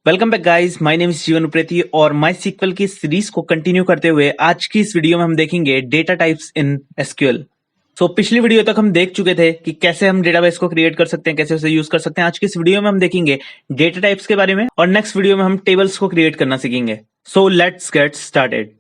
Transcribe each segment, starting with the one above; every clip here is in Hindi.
Welcome back guys, my name is जीवन उप्रेती और माई सीक्वल की सीरीज को कंटिन्यू करते हुए आज की इस वीडियो में हम देखेंगे डेटा टाइप्स इन एसक्यूएल। पिछली वीडियो तक हम देख चुके थे कि कैसे हम डेटाबेस को क्रिएट कर सकते हैं, कैसे उसे यूज कर सकते हैं। आज की इस वीडियो में हम देखेंगे डेटा टाइप्स के बारे में और नेक्स्ट वीडियो में हम टेबल्स को क्रिएट करना सीखेंगे। So let's get started.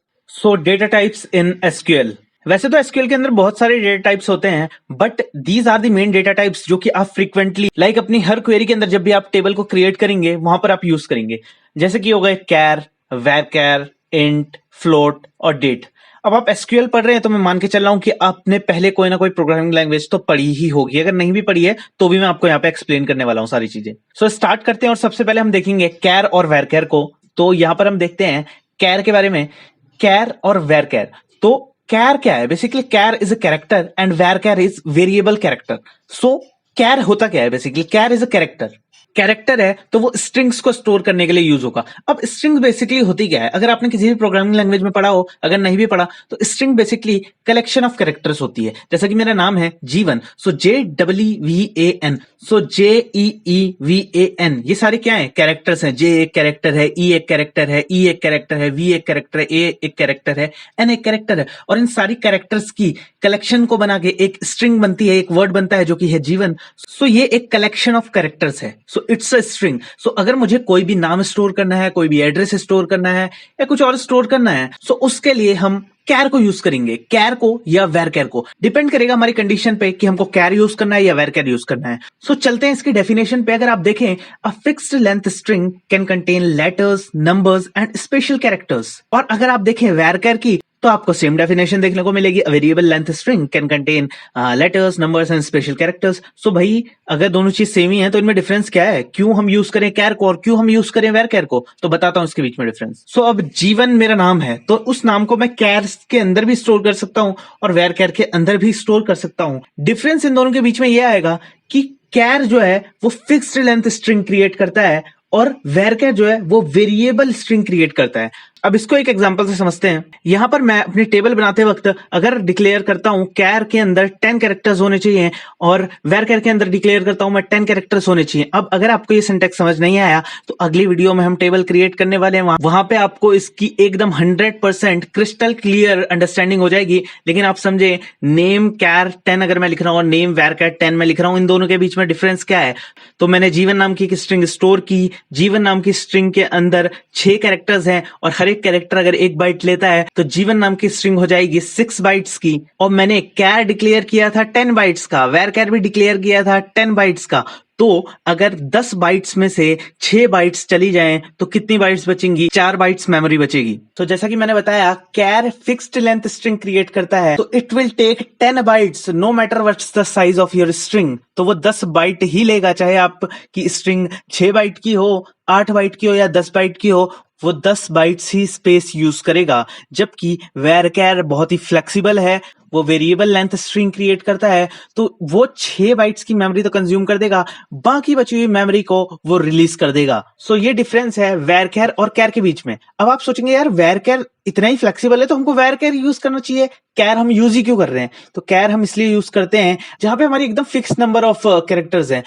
Data types in SQL. वैसे तो एसक्यूएल के अंदर बहुत सारे डेटा टाइप्स होते हैं, but these are the main data types जो कि आप फ्रीक्वेंटली अपनी हर क्वेरी के अंदर जब भी आप टेबल को क्रिएट करेंगे वहां पर आप यूज करेंगे। जैसे कि हो गए कैर, वैरकैर, इंट, फ्लोट और डेट। अब आप एसक्यूएल पढ़ रहे हैं तो मैं मान के चल रहा हूं कि आपने पहले कोई ना कोई प्रोग्रामिंग लैंग्वेज तो पढ़ी ही होगी। अगर नहीं भी पढ़ी है तो भी मैं आपको यहाँ पे एक्सप्लेन करने वाला हूँ सारी चीजें। स्टार्ट करते हैं और सबसे पहले हम देखेंगे कैर और वैरकैर को। तो यहाँ पर हम देखते हैं कैर के बारे में, कैर और वैरकैर। तो कैर क्या है? Basically char is a character and varchar is variable character. Char होता क्या है? Basically char is a character है तो वो स्ट्रिंग्स को स्टोर करने के लिए यूज होगा। अब स्ट्रिंग बेसिकली होती क्या है? अगर आपने किसी भी प्रोग्रामिंग लैंग्वेज में पढ़ा हो, अगर नहीं भी पढ़ा तो string basically collection of characters होती है। जैसा कि मेरा नाम है जीवन, JEEVAN, JEEVAN, ये सारे क्या है? कैरेक्टर्स हैं। जे एक कैरेक्टर है, ई एक कैरेक्टर है, ई एक कैरेक्टर है, वी एक कैरेक्टर है, ए एक कैरेक्टर है, एन एक कैरेक्टर है। और इन सारी कैरेक्टर्स की कलेक्शन को बना के एक स्ट्रिंग बनती है, एक वर्ड बनता है जो कि है जीवन। ये एक कलेक्शन ऑफ कैरेक्टर्स है। It's a string. अगर मुझे कोई भी नाम स्टोर करना है, कोई भी एड्रेस स्टोर करना है या कुछ और स्टोर करना है, उसके लिए हम कैर को यूज करेंगे। कैर को या वैरकैर को, डिपेंड करेगा हमारी कंडीशन पे कि हमको कैर यूज करना है या वैरकैर यूज करना है। चलते हैं इसकी डेफिनेशन पे। अगर आप देखें, a fixed length string can contain letters, numbers and special characters. और अगर आप देखें वैरकैर की तो आपको सेम डेफिनेशन देखने को मिलेगी। A variable length string can contain letters, numbers and special characters. भाई अगर दोनों चीज सेम ही है तो इनमें डिफरेंस क्या है? क्यों हम यूज करें कैर को और क्यों हम यूज करें वैरकैर को? तो बताता हूं इसके बीच में डिफरेंस। अब जीवन मेरा नाम है तो उस नाम को मैं कैर के अंदर भी स्टोर कर सकता हूं और वैरकैर के अंदर भी स्टोर कर सकता हूं। डिफरेंस इन दोनों के बीच में यह आएगा कि कैर जो है वो फिक्स्ड लेंथ स्ट्रिंग क्रिएट करता है और वैरकैर जो है वो वेरिएबल स्ट्रिंग क्रिएट करता है। अब इसको एक एग्जांपल से समझते हैं। यहां पर मैं अपनी टेबल बनाते वक्त अगर डिक्लेयर करता हूं कैर के अंदर 10 कैरेक्टर्स होने चाहिए और वैरकैर के अंदर डिक्लेयर करता हूं मैं 10 कैरेक्टर्स होने चाहिए। अब अगर आपको ये सिंटैक्स समझ नहीं आया तो अगली वीडियो में हम टेबल क्रिएट करने वाले हैं, वहां पे आपको इसकी एकदम 100% क्रिस्टल क्लियर अंडरस्टैंडिंग हो जाएगी। लेकिन आप समझे, नेम कैर 10 अगर मैं लिख रहा हूं और नेम वैरकैर 10 में लिख रहा हूं, इन दोनों के बीच में डिफरेंस क्या है? तो मैंने जीवन नाम की एक स्ट्रिंग स्टोर की। जीवन नाम की स्ट्रिंग के अंदर 6 कैरेक्टर्स हैं और हर एक कैरेक्टर अगर 1 बाइट लेता है तो जीवन नाम की स्ट्रिंग हो जाएगी 6 बाइट्स की। और मैंने कैर डिक्लेयर किया था 10 बाइट्स का, वैरकैर भी डिक्लेयर किया था 10 बाइट्स का। तो अगर 10 बाइट्स में से 6 बाइट्स चली जाएं तो कितनी बाइट्स बचेंगी? 4 बाइट्स मेमोरी बचेगी। तो जैसा कि मैंने बताया, char fixed length string create करता है तो it will take 10 bytes no matter what's the size of your string. तो वो 10 बाइट ही लेगा, चाहे आपकी स्ट्रिंग 6 बाइट की हो, 8 बाइट की हो या 10 बाइट की हो, वो 10 बाइट्स ही स्पेस यूज करेगा। जबकि वैरकैर बहुत ही फ्लेक्सिबल है, वो वेरिएबल लेंथ स्ट्रिंग क्रिएट करता है तो वो 6 बाइट्स की मेमोरी तो कंज्यूम कर देगा, बाकी बची हुई मेमोरी को वो रिलीज कर देगा। ये डिफरेंस है वैरकैर और कैर के बीच में। अब आप सोचेंगे यार वैरकैर इतना ही फ्लेक्सिबल है तो हमको वैरकैर यूज करना चाहिए, कैर हम यूज ही क्यों कर रहे हैं? तो कैर हम इसलिए यूज करते हैं जहां पे हमारी एकदम फिक्स नंबर ऑफ कैरेक्टर्स हैं।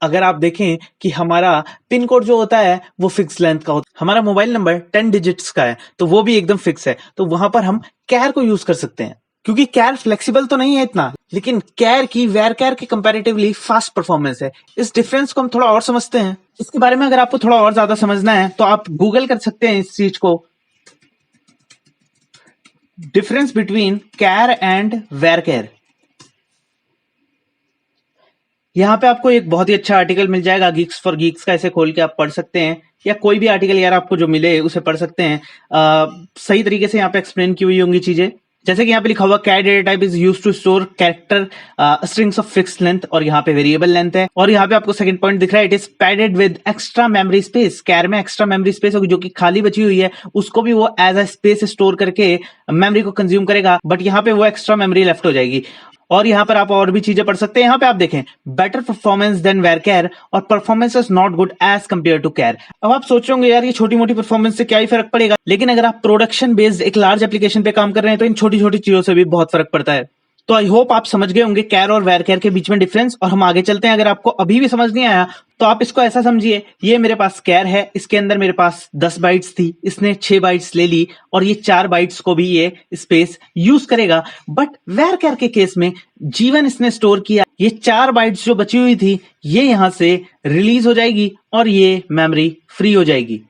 अगर आप देखें कि हमारा पिन कोड जो होता है वो फिक्स लेंथ का होता है, हमारा मोबाइल नंबर 10 डिजिट्स का है तो वो भी एकदम फिक्स है। तो वहां पर हम कैर को यूज कर सकते हैं क्योंकि कैर फ्लेक्सिबल तो नहीं है इतना, लेकिन कैर की वैरकैर के कंपैरेटिवली फास्ट परफॉर्मेंस है। इस डिफरेंस को हम थोड़ा और समझते हैं। इसके बारे में अगर आपको थोड़ा और ज्यादा समझना है तो आप गूगल कर सकते हैं इस चीज को, डिफरेंस बिटवीन कैर एंड वैरकैर। यहाँ पे आपको एक बहुत ही अच्छा आर्टिकल मिल जाएगा गीक्स फॉर गीक्स का, इसे खोल के आप पढ़ सकते हैं या कोई भी आर्टिकल यार आपको जो मिले उसे पढ़ सकते हैं। सही तरीके से यहाँ पे एक्सप्लेन की हुई होंगी चीजें। जैसे कि यहाँ पे लिखा हुआ char data type is used to store character strings of fixed length, और यहाँ पे वेरिएबल लेंथ है। और यहाँ पे आपको सेकंड पॉइंट दिख रहा है, it is padded with extra memory space. Char में एक्स्ट्रा मेमोरी स्पेस होगी जो कि खाली बची हुई है, उसको भी वो एज अ स्पेस स्टोर करके मेमोरी को कंज्यूम करेगा, बट यहाँ पे वो एक्स्ट्रा मेमोरी लेफ्ट हो जाएगी। और यहाँ पर आप और भी चीजें पढ़ सकते हैं। यहाँ पे आप देखें बेटर परफॉर्मेंस देन वैरकैर और performance is not good as compare to char. अब आप सोच रहे होंगे यार ये छोटी मोटी परफॉर्मेंस से क्या ही फर्क पड़ेगा, लेकिन अगर आप प्रोडक्शन बेस्ड एक लार्ज एप्लीकेशन पे काम कर रहे हैं तो इन छोटी छोटी चीजों से भी बहुत फर्क पड़ता है। तो आई होप आप समझ गए होंगे कैर और वैरकैर के बीच में डिफरेंस, और हम आगे चलते हैं। अगर आपको अभी भी समझ नहीं आया तो आप इसको ऐसा समझिए, ये मेरे पास कैर है, इसके अंदर मेरे पास 10 बाइट्स थी, इसने 6 बाइट्स ले ली और ये 4 बाइट्स को भी ये स्पेस यूज करेगा। बट वैरकैर के केस में जीवन इसने स्टोर किया, ये 4 बाइट्स जो बची हुई थी ये यहां से रिलीज हो जाएगी और ये मेमोरी फ्री हो जाएगी।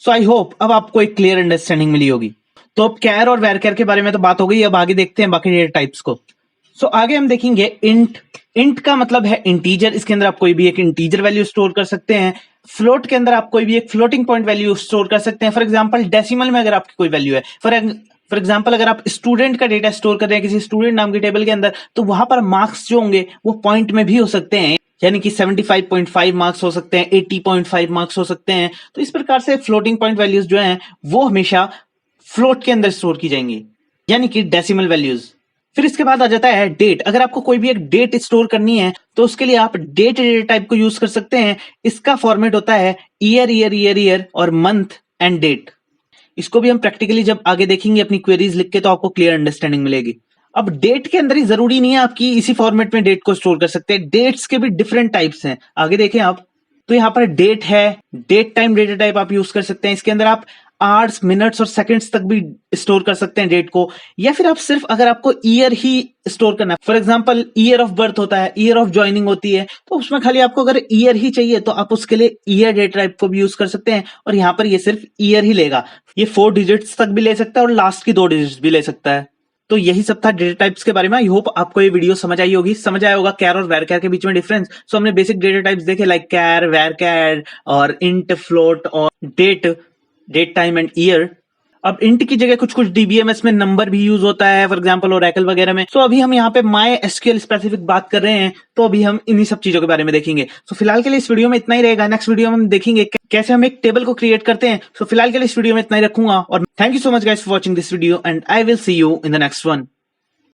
सो आई होप अब आपको एक क्लियर अंडरस्टैंडिंग मिली होगी। तो अब कैर और वैरकैर के बारे में तो बात हो गई, अब आगे देखते हैं बाकी डेटा टाइप्स को। सो आगे हम देखेंगे इंट। इंट का मतलब है इंटीजर, इसके अंदर आप कोई भी एक इंटीजर वैल्यू स्टोर कर सकते हैं। फ्लोट के अंदर आप कोई भी एक फ्लोटिंग पॉइंट वैल्यू स्टोर कर सकते हैं। फॉर एग्जांपल डेसिमल में अगर आपकी कोई वैल्यू है, फॉर एग्जांपल अगर आप स्टूडेंट का डेटा स्टोर कर रहे हैं किसी स्टूडेंट नाम की टेबल के अंदर, तो वहां पर मार्क्स जो होंगे वो पॉइंट में भी हो सकते हैं, यानी कि 75.5 मार्क्स हो सकते हैं, 80.5 मार्क्स हो सकते हैं। तो इस प्रकार से फ्लोटिंग पॉइंट वैल्यूज जो हैं वो हमेशा फ्लोट के अंदर स्टोर की जाएंगी, यानी कि डेसिमल वैल्यूज। फिर इसके बाद आ जाता है डेट। अगर आपको कोई भी एक डेट स्टोर करनी है तो उसके लिए आप डेट डेटा टाइप को यूज कर सकते हैं। इसका फॉर्मेट होता है ईयर ईयर ईयर ईयर और मंथ एंड डेट। इसको भी हम प्रैक्टिकली जब आगे देखेंगे अपनी क्वेरीज लिख के तो आपको क्लियर अंडरस्टैंडिंग मिलेगी। अब डेट के अंदर ही जरूरी नहीं है आपकी इसी फॉर्मेट में डेट को स्टोर कर सकते हैं, डेट्स के भी डिफरेंट टाइप्स हैं। आगे देखें आप, तो यहाँ पर डेट है, डेट टाइम डेटा टाइप आप यूज कर सकते हैं। इसके अंदर आप आवर्स, मिनट्स और सेकंड्स तक भी स्टोर कर सकते हैं डेट को, या फिर आप सिर्फ अगर आपको ईयर ही स्टोर करना है, for example year of birth होता है, ईयर ऑफ ज्वाइनिंग होती है, तो उसमें खाली आपको अगर ईयर ही चाहिए तो आप उसके लिए ईयर डेटा टाइप को भी यूज कर सकते हैं, और यहाँ पर ये सिर्फ ईयर ही लेगा। ये 4 डिजिट्स तक भी ले सकता है और लास्ट की 2 डिजिट्स भी ले सकता है। तो यही सब था डेटा टाइप्स के बारे में। आई होप आपको ये वीडियो समझ आई होगी, समझ आया होगा कैर और वैरकैर के बीच में डिफरेंस। सो हमने बेसिक डेटा टाइप्स देखे लाइक कैर, वैरकैर और इंट, फ्लोट और date, date time and year. अब इंट की जगह कुछ कुछ डीबीएमएस में नंबर भी यूज होता है, फॉर एग्जांपल ओरेकल वगैरह में। सो अभी हम यहाँ पे माई एसक्यूएल स्पेसिफिक बात कर रहे हैं, तो अभी हम इन्हीं सब चीजों के बारे में देखेंगे। सो फिलहाल के लिए इस वीडियो में इतना ही रहेगा। नेक्स्ट वीडियो में हम देखेंगे कैसे हम एक टेबल को क्रिएट करते हैं। सो फिलहाल के लिए इस वीडियो में इतना ही रखूंगा, और thank you so much guys for watching this video and I will see you in the next one.